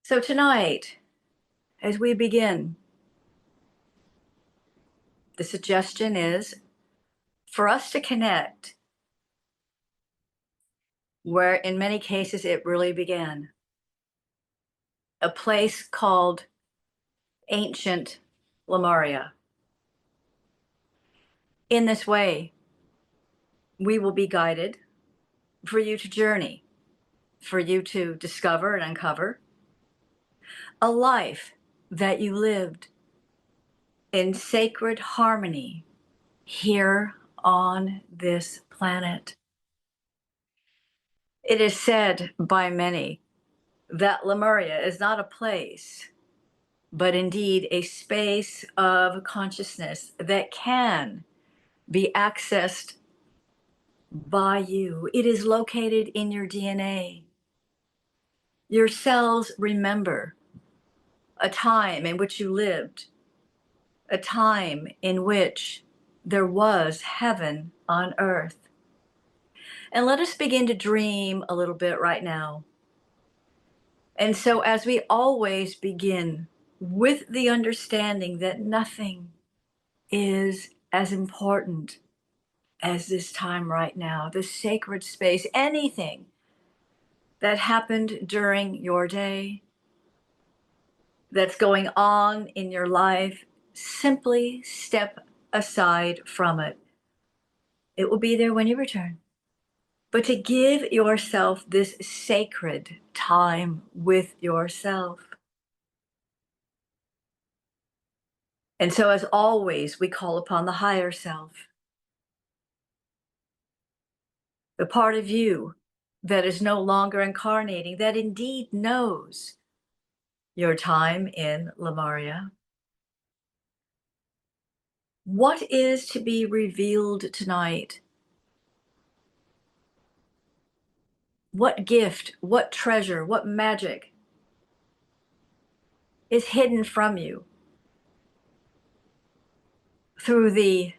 So tonight, as we begin, the suggestion is for us to connect where in many cases it really began, a place called ancient Lemuria. In this way, we will be guided for you to journey, for you to discover and uncover a life that you lived in sacred harmony here on this planet. It is said by many that Lemuria is not a place, but indeed a space of consciousness that can be accessed by you. It is located in your DNA. Your cells remember a time in which you lived, a time in which there was heaven on earth. And let us begin to dream a little bit right now. And so, as we always begin with the understanding that nothing is as important as this time right now, this sacred space, anything that happened during your day, that's going on in your life, simply step aside from it. It will be there when you return. But to give yourself this sacred time with yourself. And so, as always, we call upon the higher self, the part of you that is no longer incarnating, that indeed knows your time in Lemuria. What is to be revealed tonight? What gift, what treasure, what magic is hidden from you through the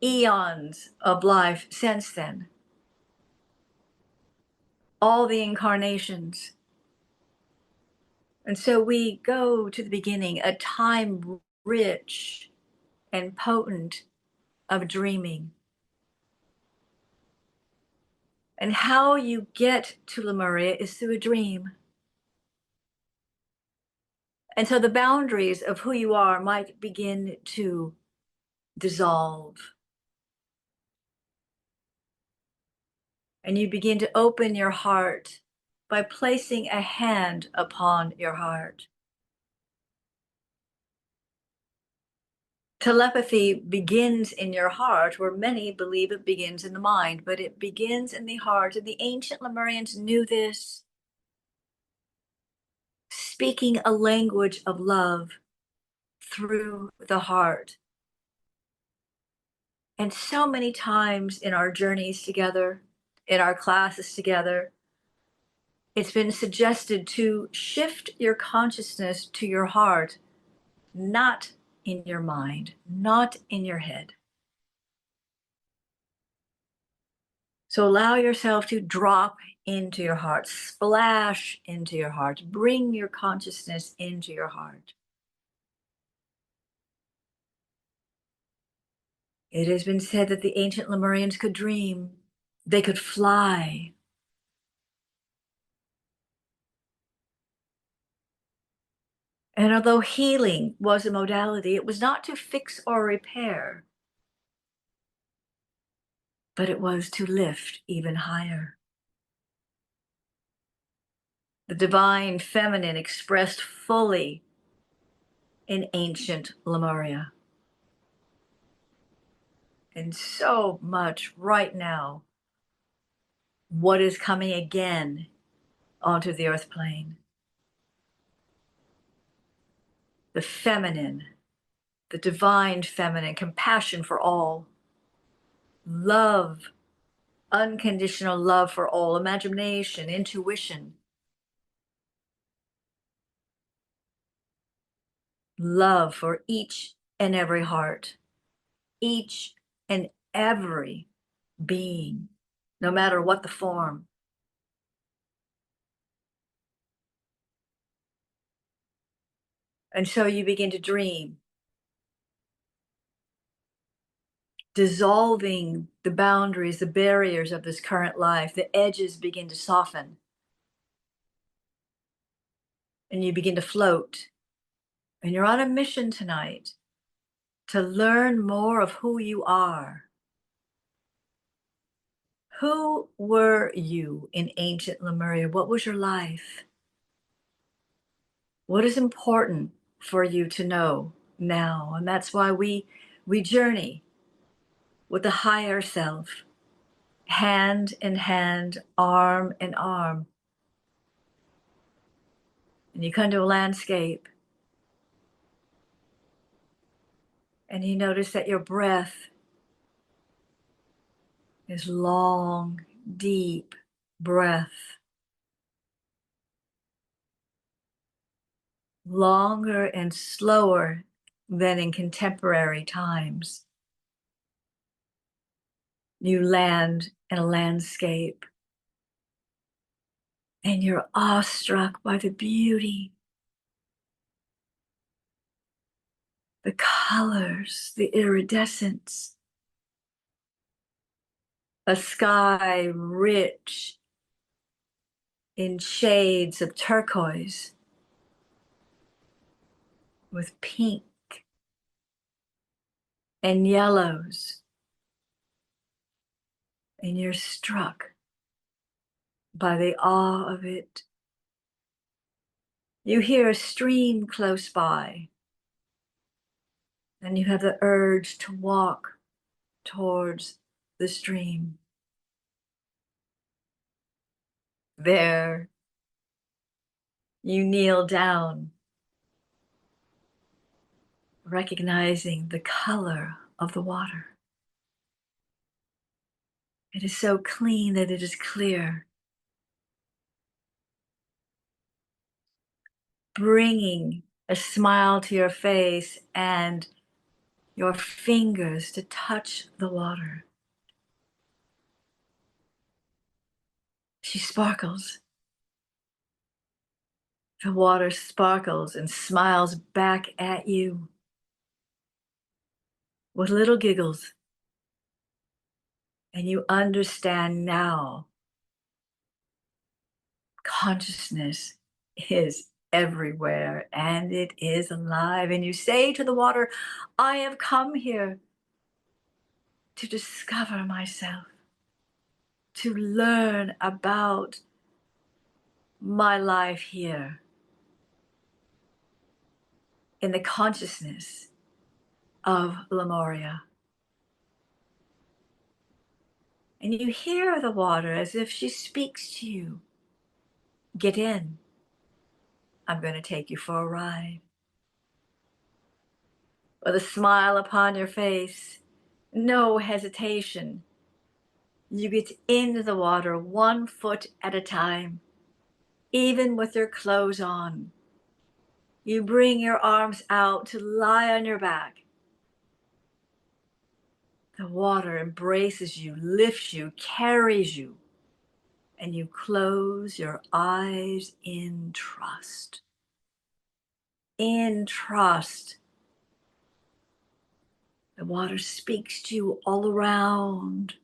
eons of life since then? All the incarnations. And so we go to the beginning, a time rich and potent of dreaming. And how you get to Lemuria is through a dream. And so the boundaries of who you are might begin to dissolve. And you begin to open your heart by placing a hand upon your heart. Telepathy begins in your heart, where many believe it begins in the mind, but it begins in the heart. And the ancient Lemurians knew this. Speaking a language of love through the heart. And so many times in our journeys together, in our classes together, it's been suggested to shift your consciousness to your heart, not in your mind, not in your head. So allow yourself to drop into your heart, splash into your heart, bring your consciousness into your heart. It has been said that the ancient Lemurians could dream, they could fly. And although healing was a modality, it was not to fix or repair, but it was to lift even higher. The divine feminine expressed fully in ancient Lemuria. And so much right now, what is coming again onto the earth plane. The feminine, the divine feminine, compassion for all, love, unconditional love for all, imagination, intuition, love for each and every heart, each and every being, no matter what the form. And so you begin to dream, dissolving the boundaries, the barriers of this current life. The edges begin to soften, and you begin to float. And you're on a mission tonight to learn more of who you are. Who were you in ancient Lemuria? What was your life? What is important for you to know now? And that's why we journey with the higher self, hand in hand, arm in arm. And you come to a landscape and you notice that your breath is long, deep breath, longer and slower than in contemporary times. You land in a landscape and you're awestruck by the beauty, the colors, the iridescence, a sky rich in shades of turquoise with pink and yellows, and you're struck by the awe of it. You hear a stream close by, and you have the urge to walk towards the stream. There, you kneel down, recognizing the color of the water. It is so clean that it is clear, bringing a smile to your face and your fingers to touch the water. She sparkles. The water sparkles and smiles back at you with little giggles. And you understand now, consciousness is everywhere and it is alive. And you say to the water, I have come here to discover myself, to learn about my life here in the consciousness of Lemuria. And you hear the water as if she speaks to you. Get in. I'm going to take you for a ride. With a smile upon your face, no hesitation. You get into the water 1 foot at a time, even with your clothes on. You bring your arms out to lie on your back. The water embraces you, lifts you, carries you, and you close your eyes in trust. In trust. The water speaks to you all around.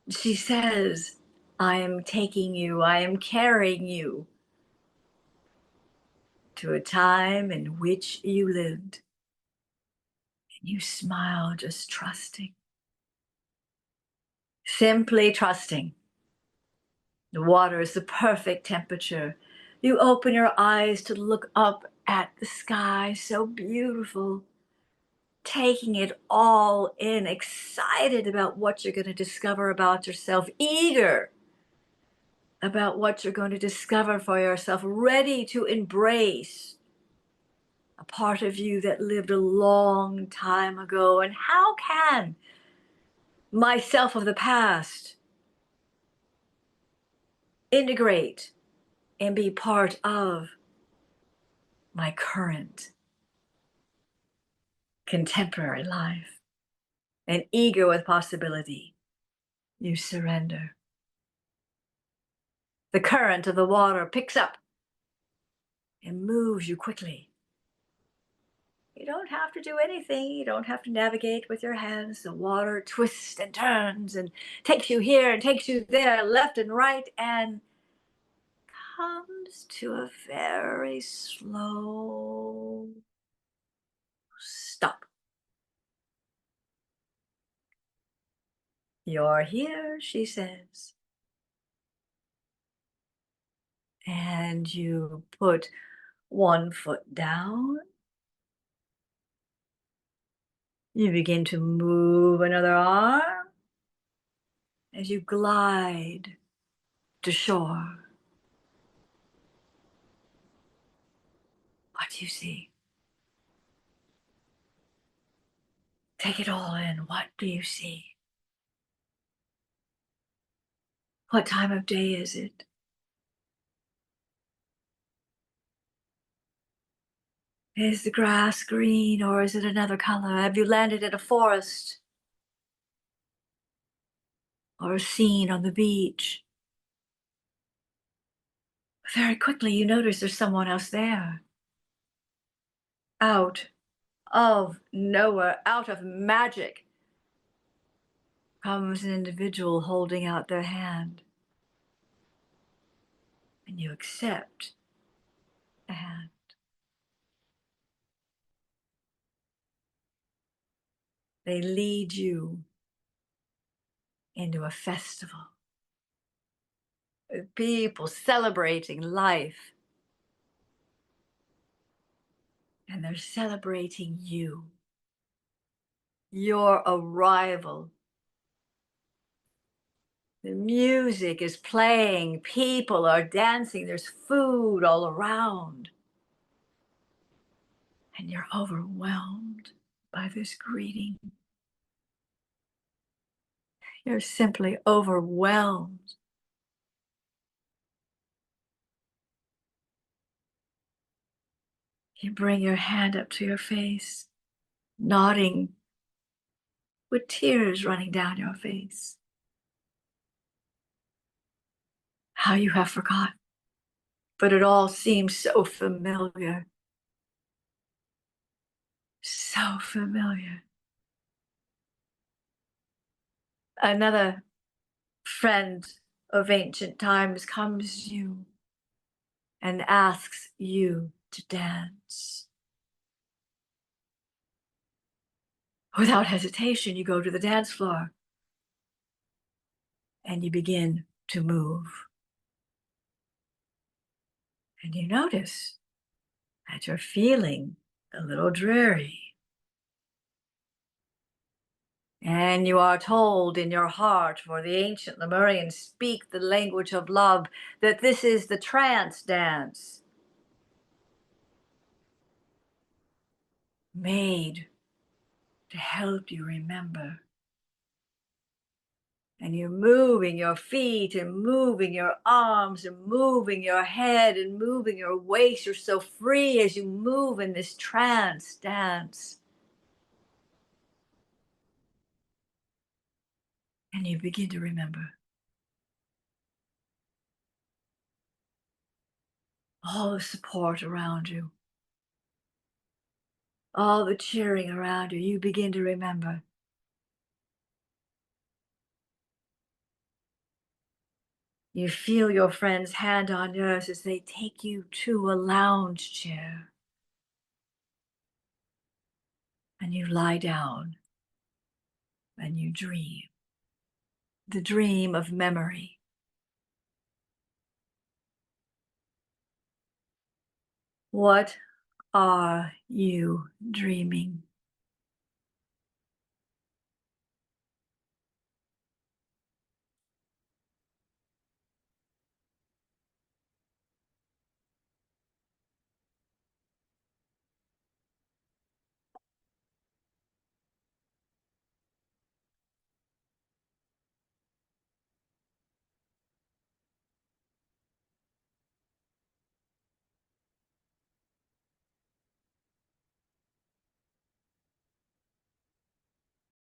She says, I am taking you, I am carrying you to a time in which you lived. And you smile, just trusting. Simply trusting. The water is the perfect temperature. You open your eyes to look up at the sky, so beautiful, taking it all in, excited about what you're going to discover about yourself, eager about what you're going to discover for yourself, ready to embrace a part of you that lived a long time ago. And how can myself of the past integrate and be part of my current contemporary life? And eager with possibility, you surrender. The current of the water picks up It moves you quickly. You don't have to do anything. You don't have to navigate with your hands. The water twists and turns and takes you here and takes you there, left and right, and comes to a very slow stop. You're here, she says. And you put one foot down. You begin to move another arm as you glide to shore. What do you see? Take it all in. What do you see? What time of day is it? Is the grass green or is it another color? Have you landed in a forest or a scene on the beach? Very quickly, you notice there's someone else there. Out of nowhere, out of magic, comes an individual holding out their hand. And you accept the hand. They lead you into a festival with people celebrating life. And they're celebrating you, your arrival. The music is playing, people are dancing, there's food all around. And you're overwhelmed by this greeting. You're simply overwhelmed. You bring your hand up to your face, nodding with tears running down your face. How you have forgotten, but it all seems so familiar. So familiar. Another friend of ancient times comes to you and asks you to dance. Without hesitation, you go to the dance floor and you begin to move. And you notice that you're feeling a little dreary. And you are told in your heart, for the ancient Lemurians speak the language of love, that this is the trance dance, made to help you remember. And you're moving your feet and moving your arms and moving your head and moving your waist. You're so free as you move in this trance dance. And you begin to remember all the support around you, all the cheering around you. You begin to remember. You feel your friend's hand on yours as they take you to a lounge chair. And you lie down and you dream. The dream of memory. What are you dreaming?